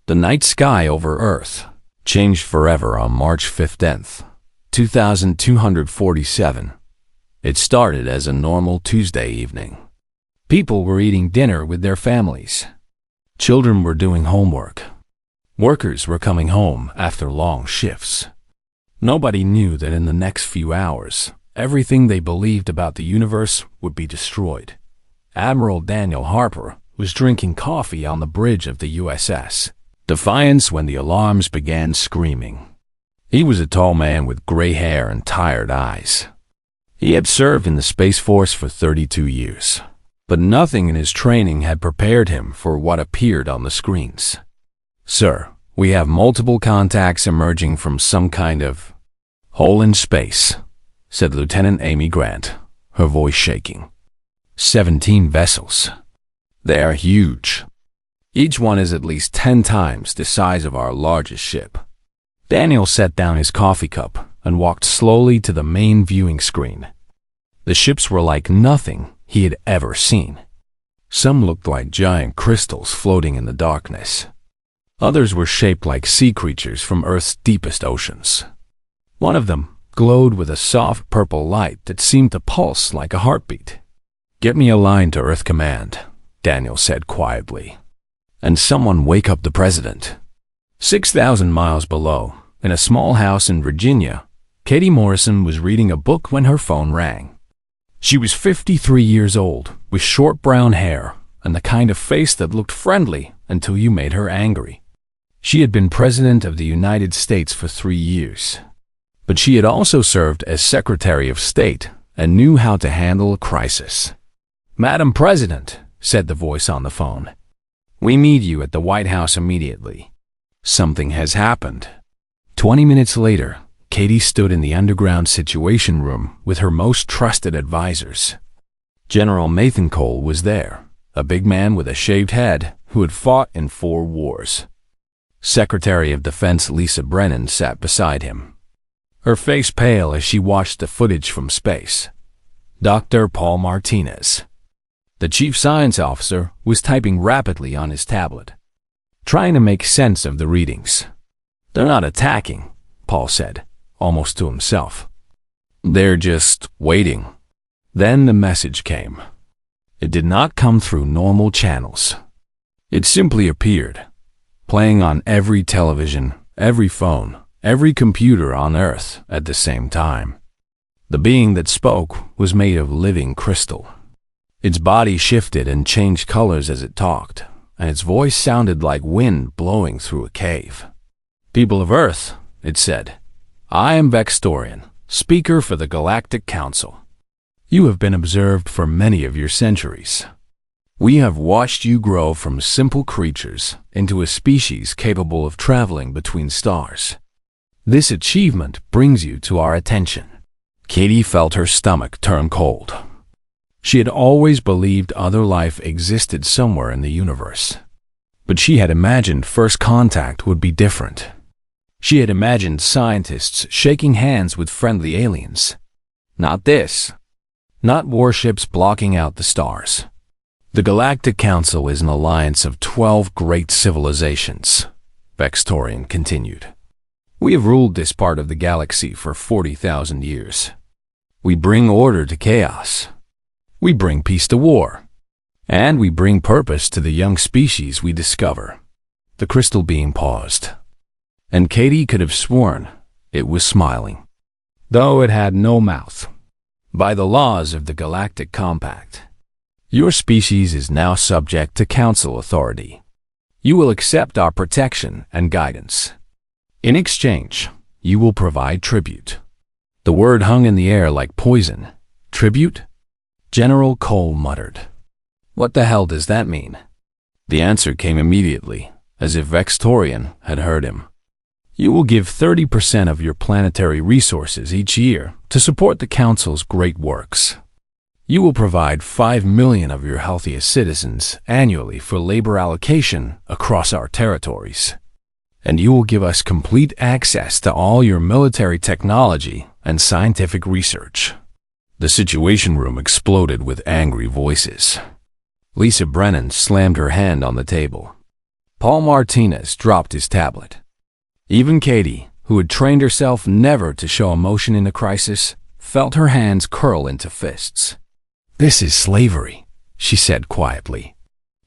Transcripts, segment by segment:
The night sky over Earth changed forever on March 15th, 2247. It started as a normal Tuesday evening. People were eating dinner with their families. Children were doing homework. Workers were coming home after long shifts. Nobody knew that in the next few hours, everything they believed about the universe would be destroyed. Admiral Daniel Harper was drinking coffee on the bridge of the USS Defiance when the alarms began screaming. He was a tall man with gray hair and tired eyes. He had served in the Space Force for 32 years, but nothing in his training had prepared him for what appeared on the screens. "Sir, we have multiple contacts emerging from some kind of hole in space," said Lieutenant Amy Grant, her voice shaking. 17 vessels. They are huge. Each one is at least 10 times the size of our largest ship. Daniel set down his coffee cup and walked slowly to the main viewing screen. The ships were like nothing he had ever seen. Some looked like giant crystals floating in the darkness. Others were shaped like sea creatures from Earth's deepest oceans. One of them glowed with a soft purple light that seemed to pulse like a heartbeat. "Get me a line to Earth Command," Daniel said quietly. "And someone wake up the president." 6,000 miles below, in a small house in Virginia, Katie Morrison was reading a book when her phone rang. She was 53 years old, with short brown hair and the kind of face that looked friendly until you made her angry. She had been President of the United States for 3 years, but she had also served as Secretary of State and knew how to handle a crisis. "Madam President," said the voice on the phone, "we need you at the White House immediately. Something has happened." 20 minutes later, Katie stood in the underground situation room with her most trusted advisors. General Nathan Cole was there, a big man with a shaved head who had fought in 4 wars. Secretary of Defense Lisa Brennan sat beside him, her face pale as she watched the footage from space. Dr. Paul Martinez, the chief science officer, was typing rapidly on his tablet, trying to make sense of the readings. "They're not attacking," Paul said, almost to himself. "They're just waiting." Then the message came. It did not come through normal channels. It simply appeared, playing on every television, every phone, every computer on Earth at the same time. The being that spoke was made of living crystal. Its body shifted and changed colors as it talked, and its voice sounded like wind blowing through a cave. "People of Earth," it said, "I am Vextorian, Speaker for the Galactic Council. You have been observed for many of your centuries. We have watched you grow from simple creatures into a species capable of traveling between stars. This achievement brings you to our attention." Katie felt her stomach turn cold. She had always believed other life existed somewhere in the universe, but she had imagined first contact would be different. She had imagined scientists shaking hands with friendly aliens. Not this. Not warships blocking out the stars. "The Galactic Council is an alliance of 12 great civilizations," Vextorian continued. "We have ruled this part of the galaxy for 40,000 years. We bring order to chaos. We bring peace to war. And we bring purpose to the young species we discover." The crystal being paused, and Katie could have sworn it was smiling, though it had no mouth. "By the laws of the Galactic Compact, your species is now subject to Council authority. You will accept our protection and guidance. In exchange, you will provide tribute." The word hung in the air like poison. "Tribute?" General Cole muttered. "What the hell does that mean?" The answer came immediately, as if Vextorian had heard him. "You will give 30% of your planetary resources each year to support the Council's great works. You will provide 5 million of your healthiest citizens annually for labor allocation across our territories. And you will give us complete access to all your military technology and scientific research." The situation room exploded with angry voices. Lisa Brennan slammed her hand on the table. Paul Martinez dropped his tablet. Even Katie, who had trained herself never to show emotion in a crisis, felt her hands curl into fists. "This is slavery," she said quietly.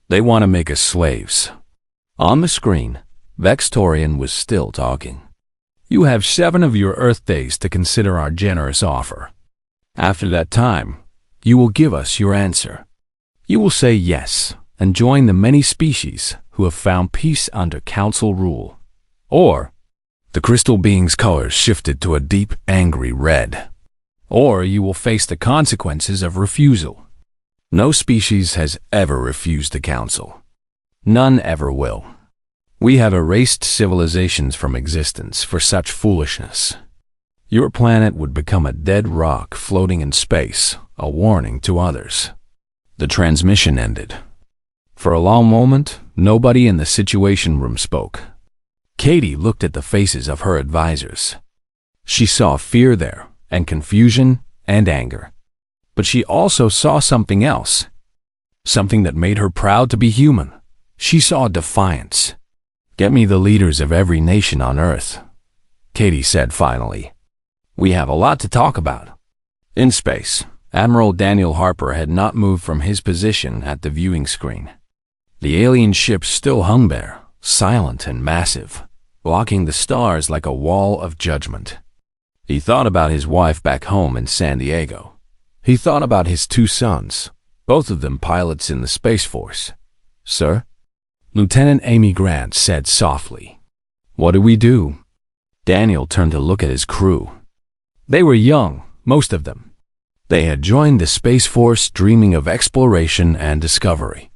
"They want to make us slaves." On the screen, Vextorian was still talking. "You have 7 of your Earth days to consider our generous offer. After that time, you will give us your answer. You will say yes and join the many species who have found peace under Council rule. Or, the crystal being's colors shifted to a deep, angry red. Or you will face the consequences of refusal. No species has ever refused the Council. None ever will. We have erased civilizations from existence for such foolishness. Your planet would become a dead rock floating in space, a warning to others." The transmission ended. For a long moment, nobody in the Situation Room spoke. Katie looked at the faces of her advisors. She saw fear there, and confusion, and anger. But she also saw something else. Something that made her proud to be human. She saw defiance. "Get me the leaders of every nation on Earth," Katie said finally. "We have a lot to talk about." In space, Admiral Daniel Harper had not moved from his position at the viewing screen. The alien ship still hung there, silent and massive, blocking the stars like a wall of judgment. He thought about his wife back home in San Diego. He thought about his 2 sons, both of them pilots in the Space Force. "Sir?" Lieutenant Amy Grant said softly. "What do we do?" Daniel turned to look at his crew. They were young, most of them. They had joined the Space Force dreaming of exploration and discovery.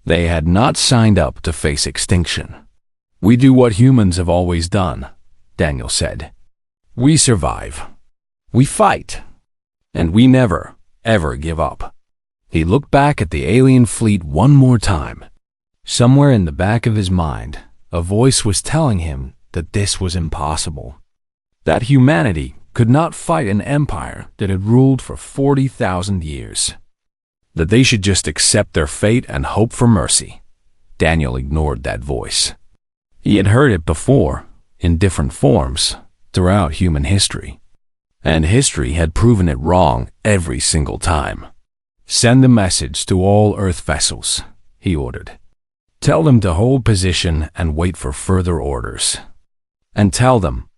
They had not signed up to face extinction. "We do what humans have always done," Daniel said. "We survive. We fight. And we never, ever give up." He looked back at the alien fleet one more time. Somewhere in the back of his mind, a voice was telling him that this was impossible. That humanity could not fight an empire that had ruled for 40,000 years. That they should just accept their fate and hope for mercy. Daniel ignored that voice. He had heard it before, in different forms, throughout human history. And history had proven it wrong every single time. "Send a message to all Earth vessels," he ordered. "Tell them to hold position and wait for further orders. And tell them,"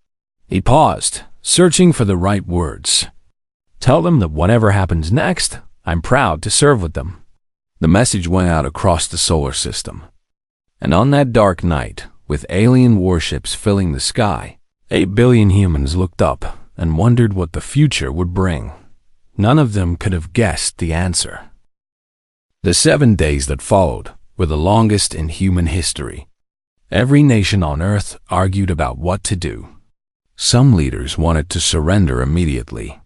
he paused, searching for the right words, "tell them that whatever happens next, I'm proud to serve with them." The message went out across the solar system. And on that dark night, with alien warships filling the sky, 8 billion humans looked up and wondered what the future would bring. None of them could have guessed the answer. The 7 days that followed were the longest in human history. Every nation on Earth argued about what to do. Some leaders wanted to surrender immediately.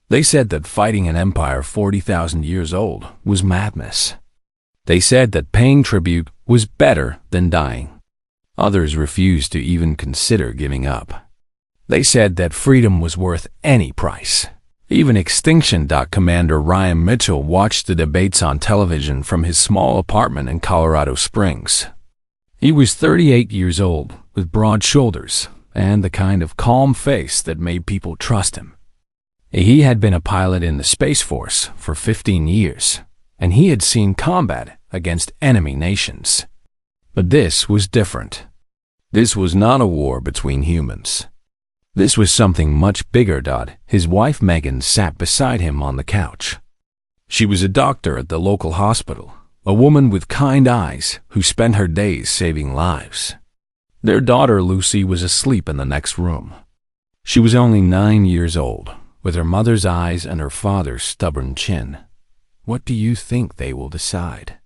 They said that fighting an empire 40,000 years old was madness. They said that paying tribute was better than dying. Others refused to even consider giving up. They said that freedom was worth any price. Even Extinction. Commander Ryan Mitchell watched the debates on television from his small apartment in Colorado Springs. He was 38 years old, with broad shoulders, and the kind of calm face that made people trust him. He had been a pilot in the Space Force for 15 years, and he had seen combat against enemy nations. But this was different. This was not a war between humans. This was something much bigger. His wife Megan sat beside him on the couch. She was a doctor at the local hospital, a woman with kind eyes who spent her days saving lives. Their daughter Lucy was asleep in the next room. She was only 9 years old, with her mother's eyes and her father's stubborn chin. "What do you think they will decide?"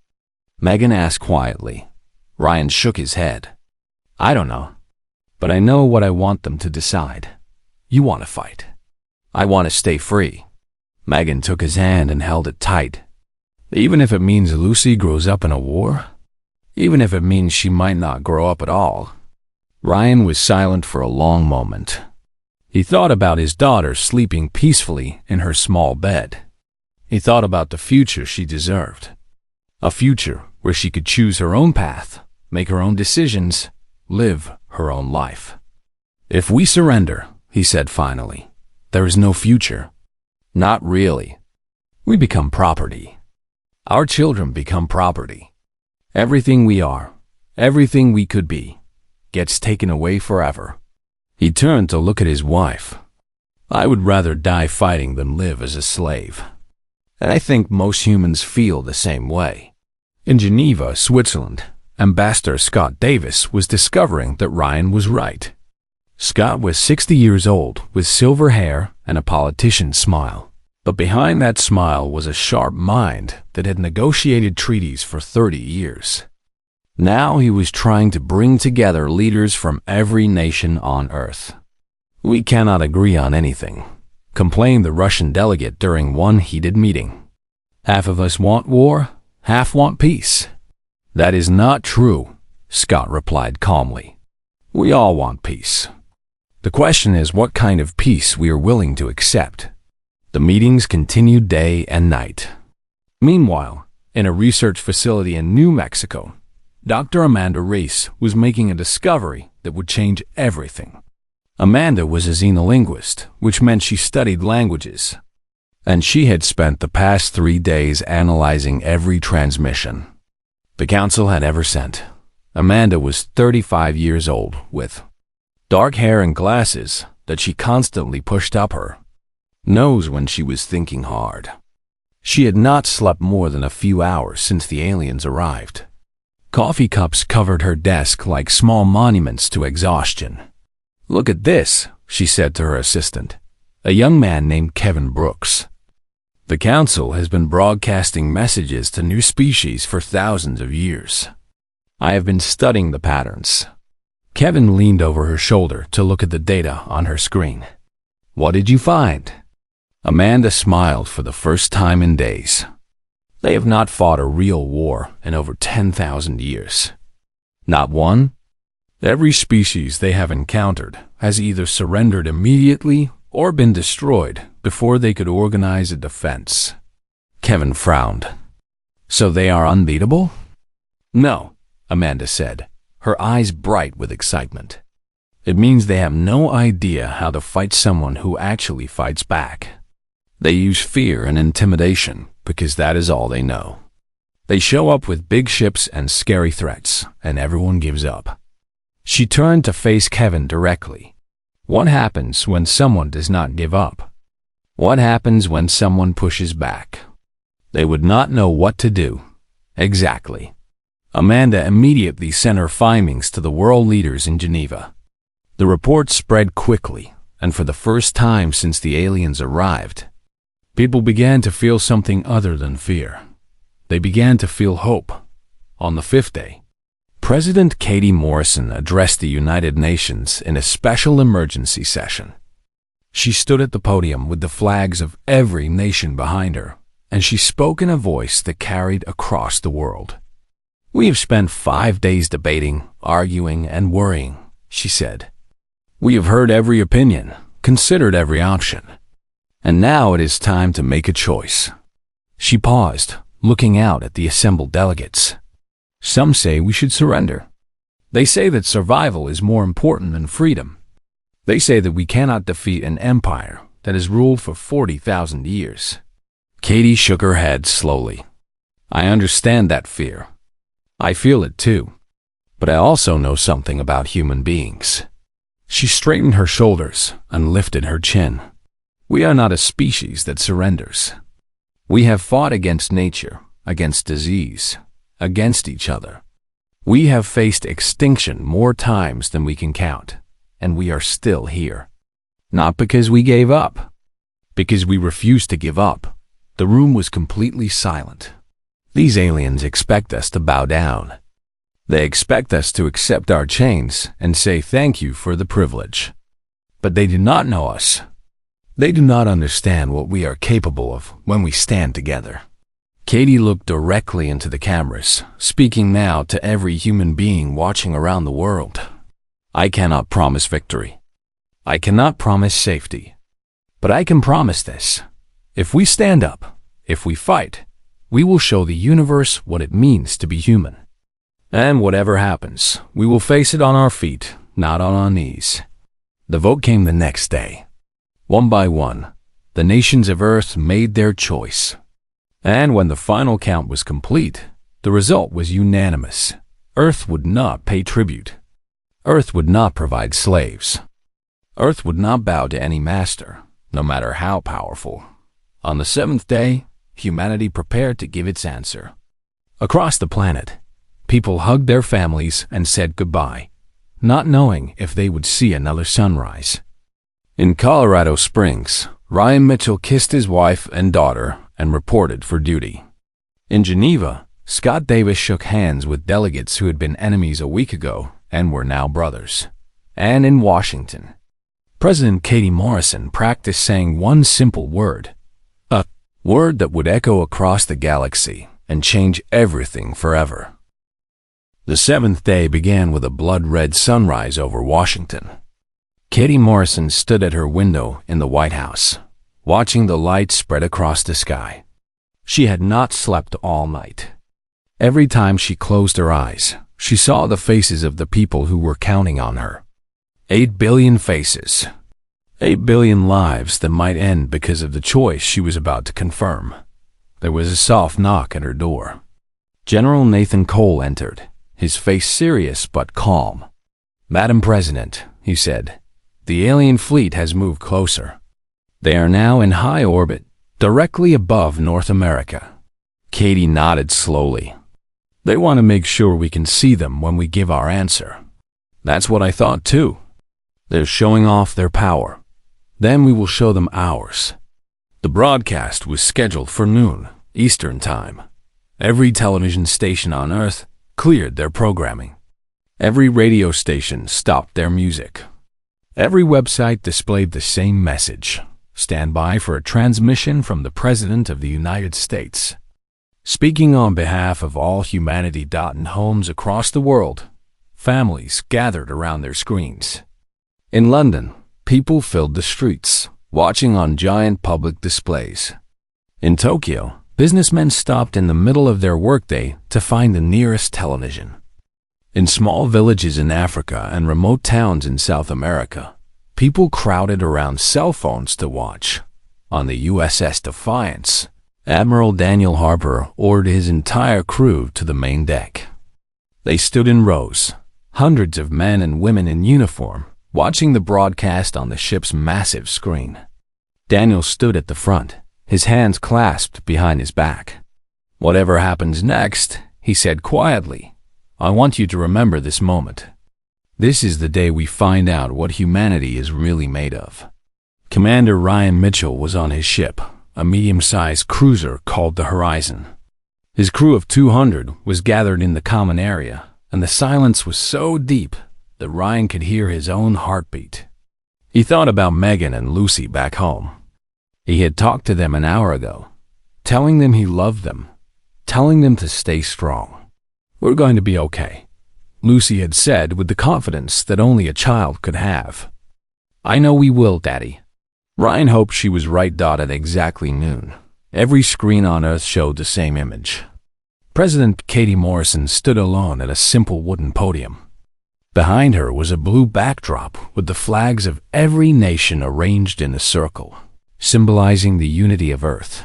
Megan asked quietly. Ryan shook his head. "I don't know. But I know what I want them to decide. You want to fight. I want to stay free." Megan took his hand and held it tight. "Even if it means Lucy grows up in a war? Even if it means she might not grow up at all?" Ryan was silent for a long moment. He thought about his daughter sleeping peacefully in her small bed. He thought about the future she deserved. A future where she could choose her own path, make her own decisions, live her own life. If we surrender, he said finally, there is no future. Not really. We become property. Our children become property. Everything we are, everything we could be, gets taken away forever. He turned to look at his wife. I would rather die fighting than live as a slave. And I think most humans feel the same way. In Geneva, Switzerland, Ambassador Scott Davis was discovering that Ryan was right. Scott was 60 years old with silver hair and a politician's smile. But behind that smile was a sharp mind that had negotiated treaties for 30 years. Now he was trying to bring together leaders from every nation on Earth. We cannot agree on anything, complained the Russian delegate during one heated meeting. Half of us want war, half want peace. That is not true, Scott replied calmly. We all want peace. The question is what kind of peace we are willing to accept. The meetings continued day and night. Meanwhile, in a research facility in New Mexico, Dr. Amanda Reese was making a discovery that would change everything. Amanda was a xenolinguist, which meant she studied languages, and she had spent the past 3 days analyzing every transmission the Council had ever sent. Amanda was 35 years old, with dark hair and glasses that she constantly pushed up her nose when she was thinking hard. She had not slept more than a few hours since the aliens arrived. Coffee cups covered her desk like small monuments to exhaustion. Look at this, she said to her assistant, a young man named Kevin Brooks. The Council has been broadcasting messages to new species for thousands of years. I have been studying the patterns. Kevin leaned over her shoulder to look at the data on her screen. What did you find? Amanda smiled for the first time in days. They have not fought a real war in over 10,000 years. Not one? Every species they have encountered has either surrendered immediately or been destroyed before they could organize a defense. Kevin frowned. So they are unbeatable? No, Amanda said, her eyes bright with excitement. It means they have no idea how to fight someone who actually fights back. They use fear and intimidation because that is all they know. They show up with big ships and scary threats, and everyone gives up. She turned to face Kevin directly. What happens when someone does not give up? What happens when someone pushes back? They would not know what to do. Exactly. Amanda immediately sent her findings to the world leaders in Geneva. The report spread quickly, and for the first time since the aliens arrived, people began to feel something other than fear. They began to feel hope. On the 5th day, President Katie Morrison addressed the United Nations in a special emergency session. She stood at the podium with the flags of every nation behind her, and she spoke in a voice that carried across the world. We have spent 5 days debating, arguing, and worrying, she said. We have heard every opinion, considered every option, and now it is time to make a choice. She paused, looking out at the assembled delegates. Some say we should surrender. They say that survival is more important than freedom. They say that we cannot defeat an empire that has ruled for 40,000 years. Katie shook her head slowly. I understand that fear. I feel it too. But I also know something about human beings. She straightened her shoulders and lifted her chin. We are not a species that surrenders. We have fought against nature, against disease, against each other. We have faced extinction more times than we can count, and we are still here. Not because we gave up, because we refused to give up. The room was completely silent. These aliens expect us to bow down. They expect us to accept our chains and say thank you for the privilege. But they do not know us. They do not understand what we are capable of when we stand together. Katie looked directly into the cameras, speaking now to every human being watching around the world. I cannot promise victory. I cannot promise safety. But I can promise this. If we stand up, if we fight, we will show the universe what it means to be human. And whatever happens, we will face it on our feet, not on our knees. The vote came the next day. One by one, the nations of Earth made their choice. And when the final count was complete, the result was unanimous. Earth would not pay tribute. Earth would not provide slaves. Earth would not bow to any master, no matter how powerful. On the seventh day, humanity prepared to give its answer. Across the planet, people hugged their families and said goodbye, not knowing if they would see another sunrise. In Colorado Springs, Ryan Mitchell kissed his wife and daughter and reported for duty. In Geneva, Scott Davis shook hands with delegates who had been enemies a week ago and were now brothers. And in Washington, President Katie Morrison practiced saying one simple word, a word that would echo across the galaxy and change everything forever. The seventh day began with a blood-red sunrise over Washington. Katie Morrison stood at her window in the White House, watching the light spread across the sky. She had not slept all night. Every time she closed her eyes, she saw the faces of the people who were counting on her. 8 billion faces. 8 billion lives that might end because of the choice she was about to confirm. There was a soft knock at her door. General Nathan Cole entered, his face serious but calm. "Madam President," he said, "the alien fleet has moved closer. They are now in high orbit, directly above North America." Katie nodded slowly. "They want to make sure we can see them when we give our answer." "That's what I thought too. They're showing off their power. Then we will show them ours." The broadcast was scheduled for noon, Eastern Time. Every television station on Earth cleared their programming. Every radio station stopped their music. Every website displayed the same message: stand by for a transmission from the President of the United States. Speaking on behalf of all humanity. In homes across the world, families gathered around their screens. In London, people filled the streets, watching on giant public displays. In Tokyo, businessmen stopped in the middle of their workday to find the nearest television. In small villages in Africa and remote towns in South America, people crowded around cell phones to watch. On the USS Defiance, Admiral Daniel Harper ordered his entire crew to the main deck. They stood in rows, hundreds of men and women in uniform, watching the broadcast on the ship's massive screen. Daniel stood at the front, his hands clasped behind his back. "Whatever happens next," he said quietly, "I want you to remember this moment. This is the day we find out what humanity is really made of." Commander Ryan Mitchell was on his ship, a medium-sized cruiser called the Horizon. His crew of 200 was gathered in the common area, and the silence was so deep that Ryan could hear his own heartbeat. He thought about Megan and Lucy back home. He had talked to them an hour ago, telling them he loved them, telling them to stay strong. "We're going to be okay," Lucy had said with the confidence that only a child could have. "I know we will, Daddy." Ryan hoped she was right. At exactly noon, every screen on Earth showed the same image. President Katie Morrison stood alone at a simple wooden podium. Behind her was a blue backdrop with the flags of every nation arranged in a circle, symbolizing the unity of Earth.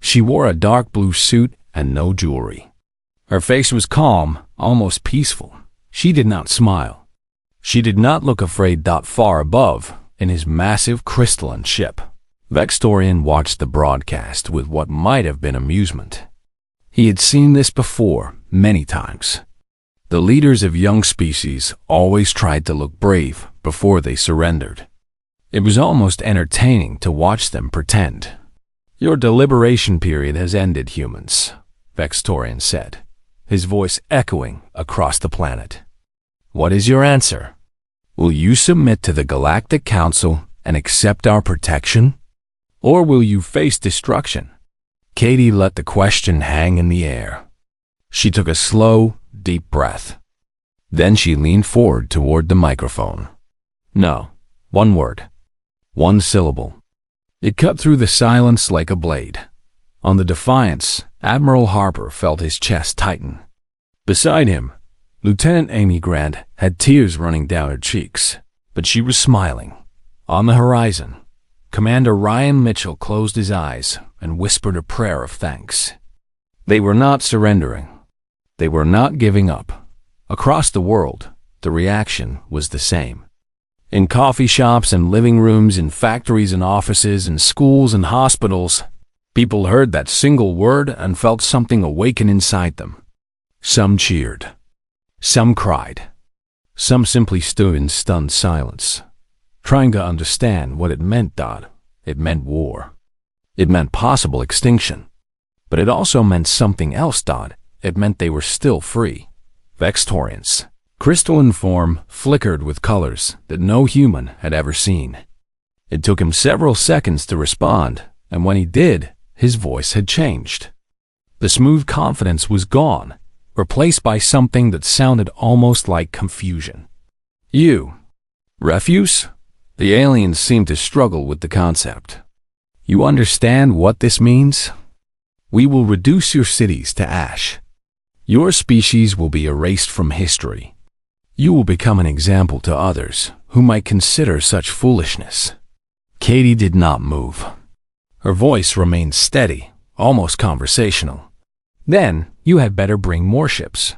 She wore a dark blue suit and no jewelry. Her face was calm, almost peaceful. She did not smile. She did not look afraid. Far above, in his massive crystalline ship, Vextorian watched the broadcast with what might have been amusement. He had seen this before, many times. The leaders of young species always tried to look brave before they surrendered. It was almost entertaining to watch them pretend. "Your deliberation period has ended, humans," Vextorian said, his voice echoing across the planet. "What is your answer? Will you submit to the Galactic Council and accept our protection? Or will you face destruction?" Katie let the question hang in the air. She took a slow, deep breath. Then she leaned forward toward the microphone. "No." One word. One syllable. It cut through the silence like a blade. On the Defiance, Admiral Harper felt his chest tighten. Beside him, Lieutenant Amy Grant had tears running down her cheeks, but she was smiling. On the horizon, Commander Ryan Mitchell closed his eyes and whispered a prayer of thanks. They were not surrendering. They were not giving up. Across the world, the reaction was the same. In coffee shops and living rooms, in factories and offices, in schools and hospitals, people heard that single word and felt something awaken inside them. Some cheered. Some cried. Some simply stood in stunned silence, trying to understand what it meant. It meant war. It meant possible extinction. But it also meant something else. It meant they were still free. Vextorians. Crystalline form flickered with colors that no human had ever seen. It took him several seconds to respond, and when he did, his voice had changed. The smooth confidence was gone, replaced by something that sounded almost like confusion. You. Refuse? The aliens seemed to struggle with the concept. You understand what this means? We will reduce your cities to ash. Your species will be erased from history. You will become an example to others who might consider such foolishness. Katie did not move. Her voice remained steady, almost conversational. Then, you had better bring more ships.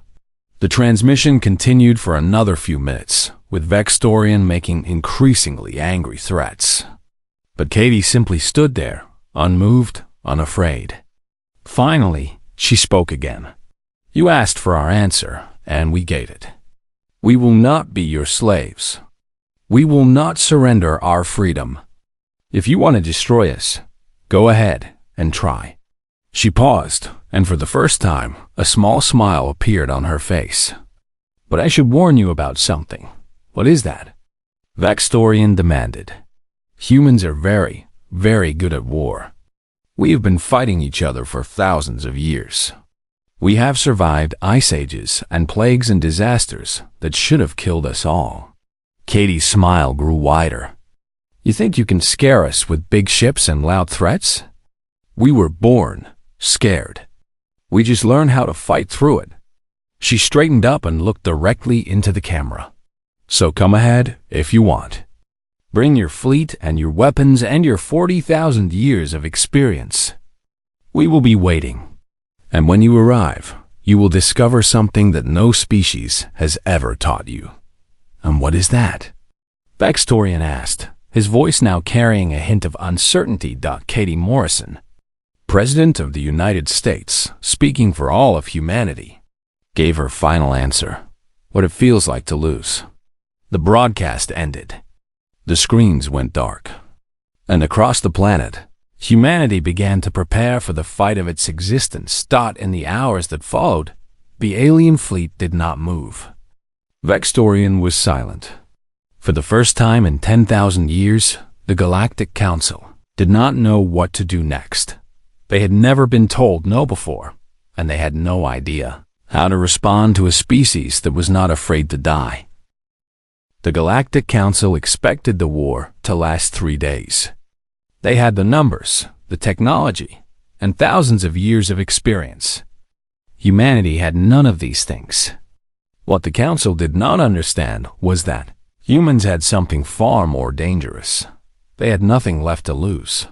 The transmission continued for another few minutes, with Vextorian making increasingly angry threats. But Katie simply stood there, unmoved, unafraid. Finally, she spoke again. You asked for our answer, and we gave it. We will not be your slaves. We will not surrender our freedom. If you want to destroy us, go ahead and try. She paused, and for the first time, a small smile appeared on her face. But I should warn you about something. What is that? Vextorian demanded. Humans are very, very good at war. We have been fighting each other for thousands of years. We have survived ice ages and plagues and disasters that should have killed us all. Katie's smile grew wider. You think you can scare us with big ships and loud threats? We were born scared. We just learned how to fight through it. She straightened up and looked directly into the camera. So come ahead if you want. Bring your fleet and your weapons and your 40,000 years of experience. We will be waiting. And when you arrive, you will discover something that no species has ever taught you. And what is that? Vextorian asked, his voice now carrying a hint of uncertainty. Katie Morrison, President of the United States, speaking for all of humanity, gave her final answer, what it feels like to lose. The broadcast ended. The screens went dark. And across the planet, humanity began to prepare for the fight of its existence. In the hours that followed, the alien fleet did not move. Vextorian was silent. For the first time in 10,000 years, the Galactic Council did not know what to do next. They had never been told no before, and they had no idea how to respond to a species that was not afraid to die. The Galactic Council expected the war to last 3 days. They had the numbers, the technology, and thousands of years of experience. Humanity had none of these things. What the Council did not understand was that humans had something far more dangerous. They had nothing left to lose.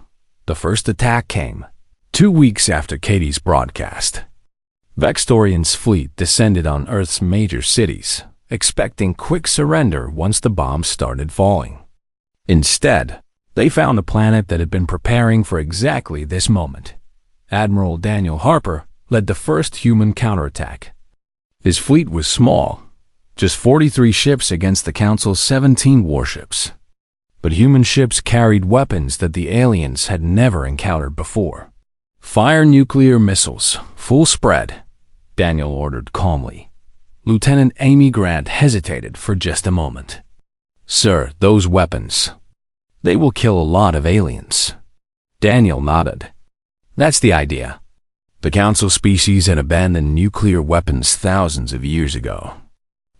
The first attack came 2 weeks after Katie's broadcast. Vextorian's fleet descended on Earth's major cities, expecting quick surrender once the bombs started falling. Instead, they found a planet that had been preparing for exactly this moment. Admiral Daniel Harper led the first human counterattack. His fleet was small, just 43 ships against the Council's 17 warships. But human ships carried weapons that the aliens had never encountered before. Fire nuclear missiles, full spread, Daniel ordered calmly. Lieutenant Amy Grant hesitated for just a moment. Sir, those weapons, they will kill a lot of aliens. Daniel nodded. That's the idea. The Council species had abandoned nuclear weapons thousands of years ago.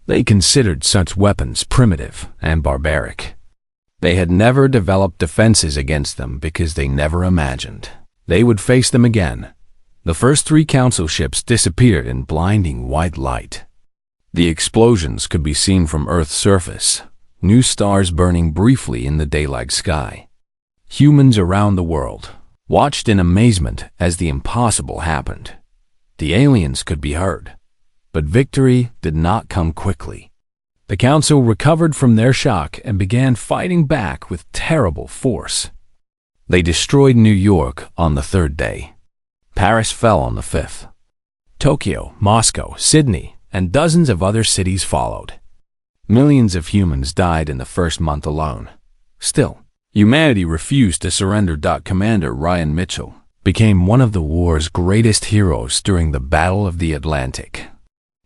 They considered such weapons primitive and barbaric. They had never developed defenses against them because they never imagined they would face them again. The first 3 Council ships disappeared in blinding white light. The explosions could be seen from Earth's surface, new stars burning briefly in the daylight sky. Humans around the world watched in amazement as the impossible happened. The aliens could be heard, but victory did not come quickly. The Council recovered from their shock and began fighting back with terrible force. They destroyed New York on the third day. Paris fell on the fifth. Tokyo, Moscow, Sydney, and dozens of other cities followed. Millions of humans died in the first month alone. Still, humanity refused to surrender. Commander Ryan Mitchell became one of the war's greatest heroes during the Battle of the Atlantic.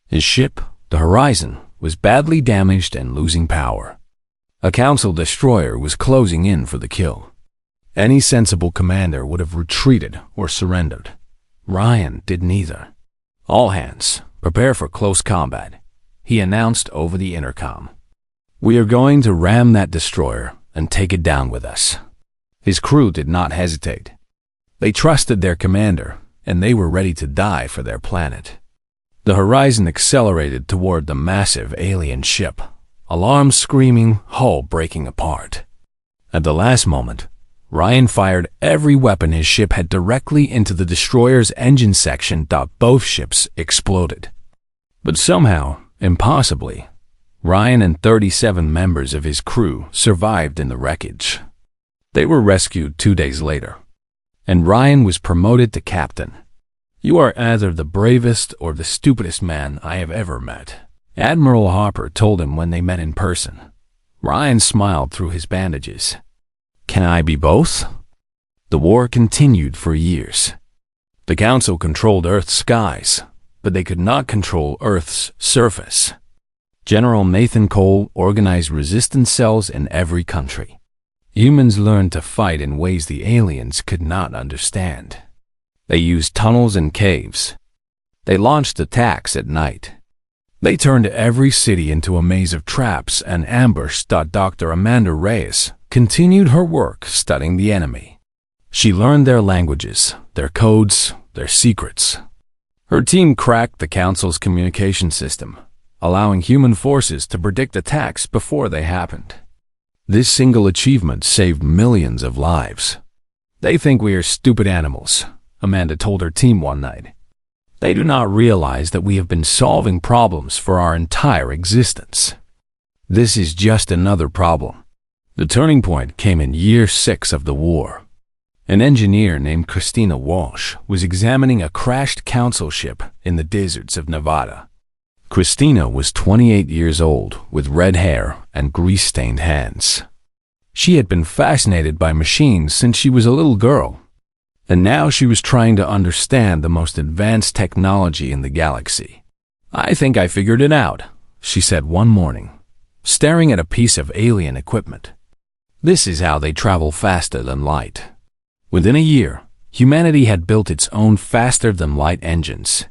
His ship, the Horizon, was badly damaged and losing power. A Council destroyer was closing in for the kill. Any sensible commander would have retreated or surrendered. Ryan did neither. "All hands, prepare for close combat," he announced over the intercom. "We are going to ram that destroyer and take it down with us." His crew did not hesitate. They trusted their commander, and they were ready to die for their planet. The Horizon accelerated toward the massive alien ship, alarms screaming, hull breaking apart. At the last moment, Ryan fired every weapon his ship had directly into the destroyer's engine section. Both ships exploded. But somehow, impossibly, Ryan and 37 members of his crew survived in the wreckage. They were rescued 2 days later, and Ryan was promoted to captain. "You are either the bravest or the stupidest man I have ever met," Admiral Harper told him when they met in person. Ryan smiled through his bandages. "Can I be both?" The war continued for years. The Council controlled Earth's skies, but they could not control Earth's surface. General Nathan Cole organized resistance cells in every country. Humans learned to fight in ways the aliens could not understand. They used tunnels and caves. They launched attacks at night. They turned every city into a maze of traps and ambush. Dr. Amanda Reyes continued her work studying the enemy. She learned their languages, their codes, their secrets. Her team cracked the Council's communication system, allowing human forces to predict attacks before they happened. This single achievement saved millions of lives. "They think we are stupid animals," Amanda told her team one night. "They do not realize that we have been solving problems for our entire existence. This is just another problem." The turning point came in year 6 of the war. An engineer named Christina Walsh was examining a crashed Council ship in the deserts of Nevada. Christina was 28 years old with red hair and grease-stained hands. She had been fascinated by machines since she was a little girl, and now she was trying to understand the most advanced technology in the galaxy. "I think I figured it out," she said one morning, staring at a piece of alien equipment. "This is how they travel faster than light." Within a year, humanity had built its own faster-than-light engines.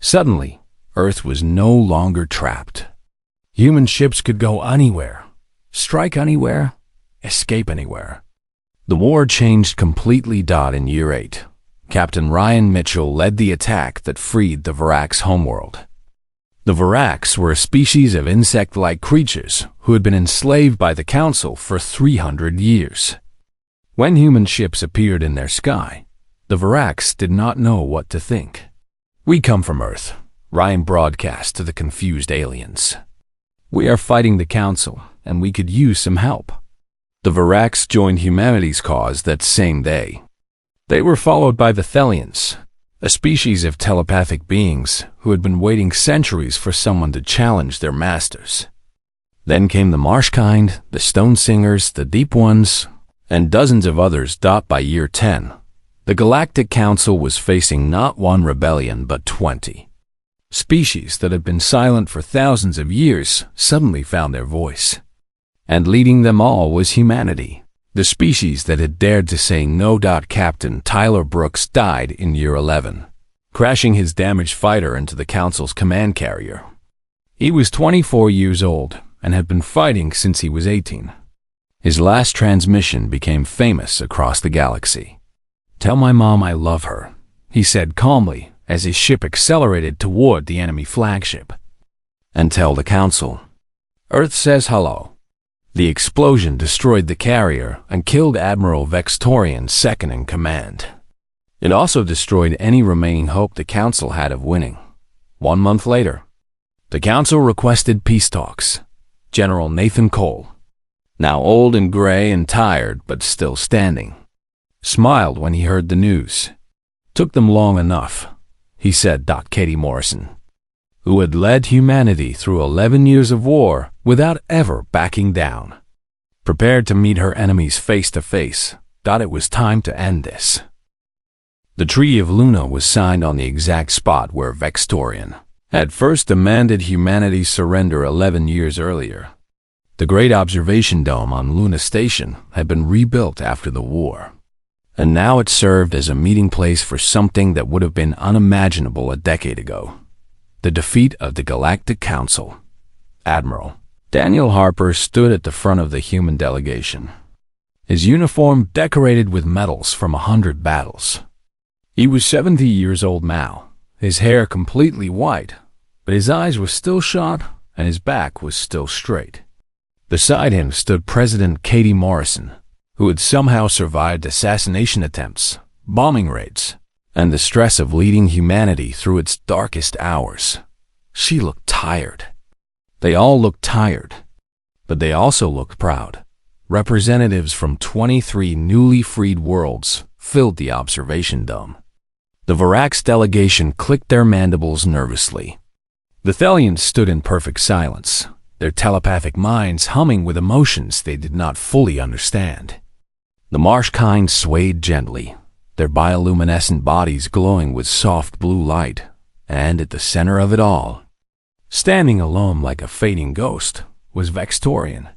Suddenly, Earth was no longer trapped. Human ships could go anywhere, strike anywhere, escape anywhere. The war changed completely. In year 8, Captain Ryan Mitchell led the attack that freed the Varax homeworld. The Varax were a species of insect-like creatures who had been enslaved by the Council for 300 years. When human ships appeared in their sky, the Varax did not know what to think. "We come from Earth," Ryan broadcast to the confused aliens. "We are fighting the Council, and we could use some help." The Varax joined humanity's cause that same day. They were followed by the Thelians, a species of telepathic beings who had been waiting centuries for someone to challenge their masters. Then came the Marsh kind, the Stone Singers, the Deep Ones, and dozens of others. By year 10, the Galactic Council was facing not one rebellion but 20. Species that had been silent for thousands of years suddenly found their voice. And leading them all was humanity, the species that had dared to say no. Captain Tyler Brooks died in year 11, crashing his damaged fighter into the Council's command carrier. He was 24 years old and had been fighting since he was 18. His last transmission became famous across the galaxy. "Tell my mom I love her," he said calmly as his ship accelerated toward the enemy flagship. and tell the Council. Earth says hello. The explosion destroyed the carrier and killed Admiral Vextorian, second in command. It also destroyed any remaining hope the Council had of winning. 1 month later, the Council requested peace talks. General Nathan Cole, now old and gray and tired but still standing, smiled when he heard the news. Took them long enough, he said. Katie Morrison, who had led humanity through 11 years of war without ever backing down, prepared to meet her enemies face to face, thought it was time to end this. The Treaty of Luna was signed on the exact spot where Vextorian had first demanded humanity's surrender 11 years earlier. The Great Observation Dome on Luna Station had been rebuilt after the war, and now it served as a meeting place for something that would have been unimaginable a decade ago: the defeat of the Galactic Council. Admiral Daniel Harper stood at the front of the human delegation, his uniform decorated with medals from 100 battles. He was 70 years old now, his hair completely white, but his eyes were still shot and his back was still straight. Beside him stood President Katie Morrison, who had somehow survived assassination attempts, bombing raids, and the stress of leading humanity through its darkest hours. She looked tired. They all looked tired, but they also looked proud. Representatives from 23 newly freed worlds filled the observation dome. The Varax delegation clicked their mandibles nervously. The Thelians stood in perfect silence, their telepathic minds humming with emotions they did not fully understand. The marsh kind swayed gently, their bioluminescent bodies glowing with soft blue light, and at the center of it all, standing alone like a fading ghost, was Vextorian.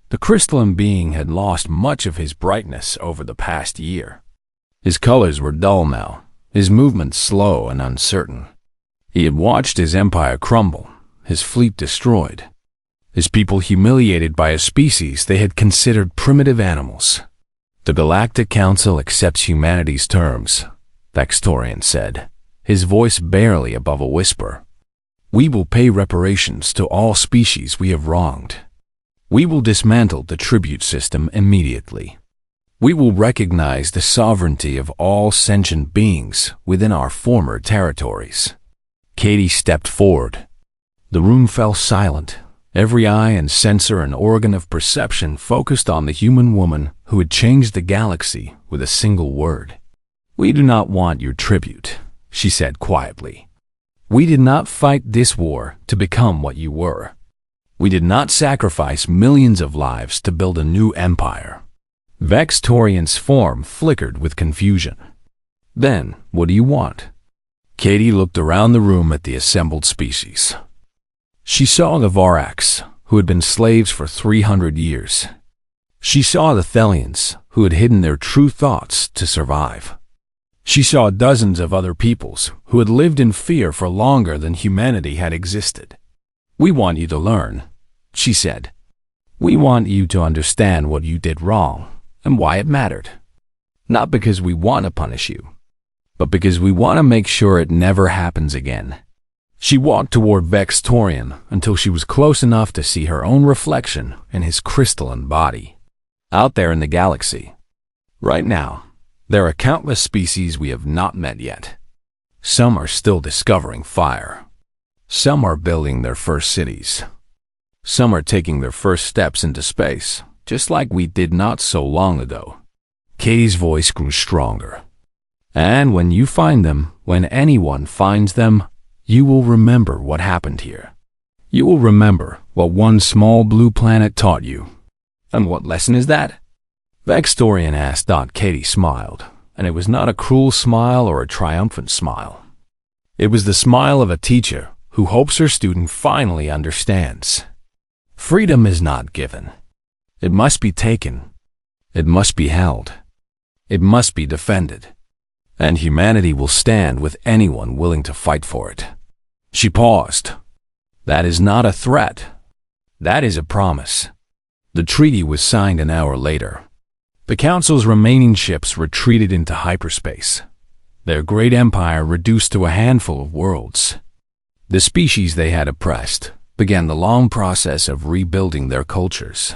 The crystalline being had lost much of his brightness over the past year. His colors were dull now, his movements slow and uncertain. He had watched his empire crumble, his fleet destroyed, his people humiliated by a species they had considered primitive animals. The Galactic Council accepts humanity's terms, Vextorian said, his voice barely above a whisper. We will pay reparations to all species we have wronged. We will dismantle the tribute system immediately. We will recognize the sovereignty of all sentient beings within our former territories. Katie stepped forward. The room fell silent. Every eye and sensor and organ of perception focused on the human woman who had changed the galaxy with a single word. We do not want your tribute, she said quietly. We did not fight this war to become what you were. We did not sacrifice millions of lives to build a new empire. Vextorian's form flickered with confusion. Then, what do you want? Katie looked around the room at the assembled species. She saw the Varax, who had been slaves for 300 years. She saw the Thelians, who had hidden their true thoughts to survive. She saw dozens of other peoples who had lived in fear for longer than humanity had existed. We want you to learn, she said. We want you to understand what you did wrong and why it mattered. Not because we want to punish you, but because we want to make sure it never happens again. She walked toward Vextorian until she was close enough to see her own reflection in his crystalline body. Out there in the galaxy, right now, there are countless species we have not met yet. Some are still discovering fire. Some are building their first cities. Some are taking their first steps into space, just like we did not so long ago. Katie's voice grew stronger. And when you find them, when anyone finds them, you will remember what happened here. You will remember what one small blue planet taught you. And what lesson is that? Vextorian asked. Katie smiled, and it was not a cruel smile or a triumphant smile. It was the smile of a teacher who hopes her student finally understands. Freedom is not given. It must be taken. It must be held. It must be defended. And humanity will stand with anyone willing to fight for it. She paused. That is not a threat. That is a promise. The treaty was signed an hour later. The Council's remaining ships retreated into hyperspace, their great empire reduced to a handful of worlds. The species they had oppressed, began the long process of rebuilding their cultures,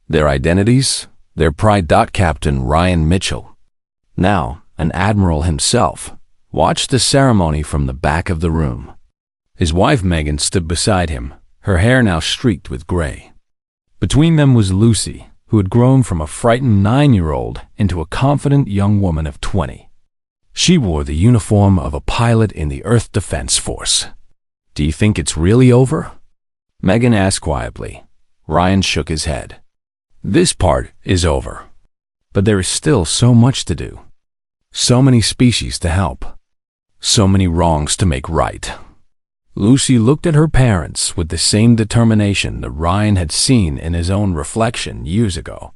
their identities, their pride. Captain Ryan Mitchell, now an admiral himself, watched the ceremony from the back of the room. His wife Megan stood beside him, her hair now streaked with gray. Between them was Lucy, who had grown from a frightened 9-year-old into a confident young woman of 20. She wore the uniform of a pilot in the Earth Defense Force. "Do you think it's really over?" Megan asked quietly. Ryan shook his head. "This part is over. But there is still so much to do. So many species to help. So many wrongs to make right." Lucy looked at her parents with the same determination that Ryan had seen in his own reflection years ago.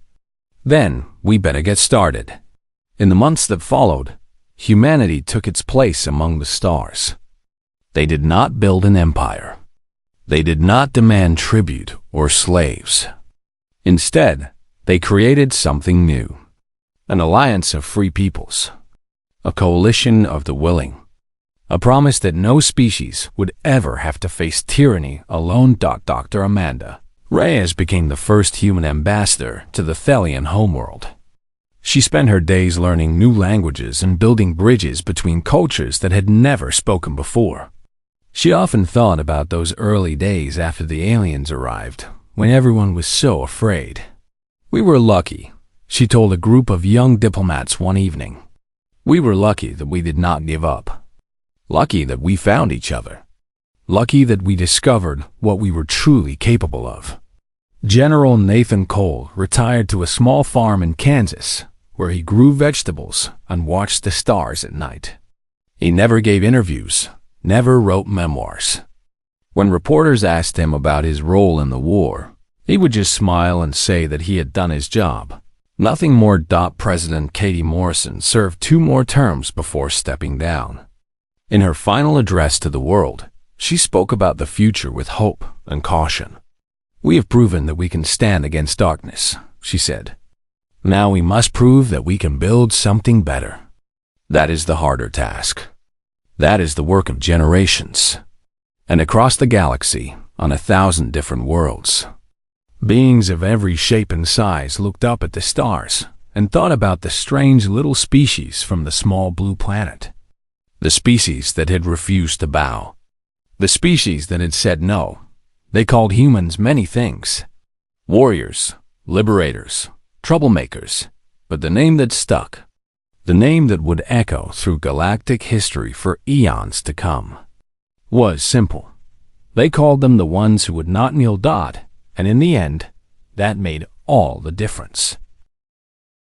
"Then we better get started." In the months that followed, humanity took its place among the stars. They did not build an empire. They did not demand tribute or slaves. Instead, they created something new. An alliance of free peoples. A coalition of the willing. A promise that no species would ever have to face tyranny alone. Dr. Amanda Reyes became the first human ambassador to the Thelian homeworld. She spent her days learning new languages and building bridges between cultures that had never spoken before. She often thought about those early days after the aliens arrived, when everyone was so afraid. "We were lucky," she told a group of young diplomats one evening. "We were lucky that we did not give up. Lucky that we found each other. Lucky that we discovered what we were truly capable of." General Nathan Cole retired to a small farm in Kansas, where he grew vegetables and watched the stars at night. He never gave interviews, never wrote memoirs. When reporters asked him about his role in the war, he would just smile and say that he had done his job. Nothing more. President Katie Morrison served 2 more terms before stepping down. In her final address to the world, she spoke about the future with hope and caution. "We have proven that we can stand against darkness," she said. "Now we must prove that we can build something better. That is the harder task. That is the work of generations." And across the galaxy, on 1,000 different worlds, beings of every shape and size looked up at the stars and thought about the strange little species from the small blue planet. The species that had refused to bow. The species that had said no. They called humans many things. Warriors, liberators, troublemakers. But the name that stuck, the name that would echo through galactic history for eons to come, was simple. They called them the ones who would not kneel. And in the end, that made all the difference.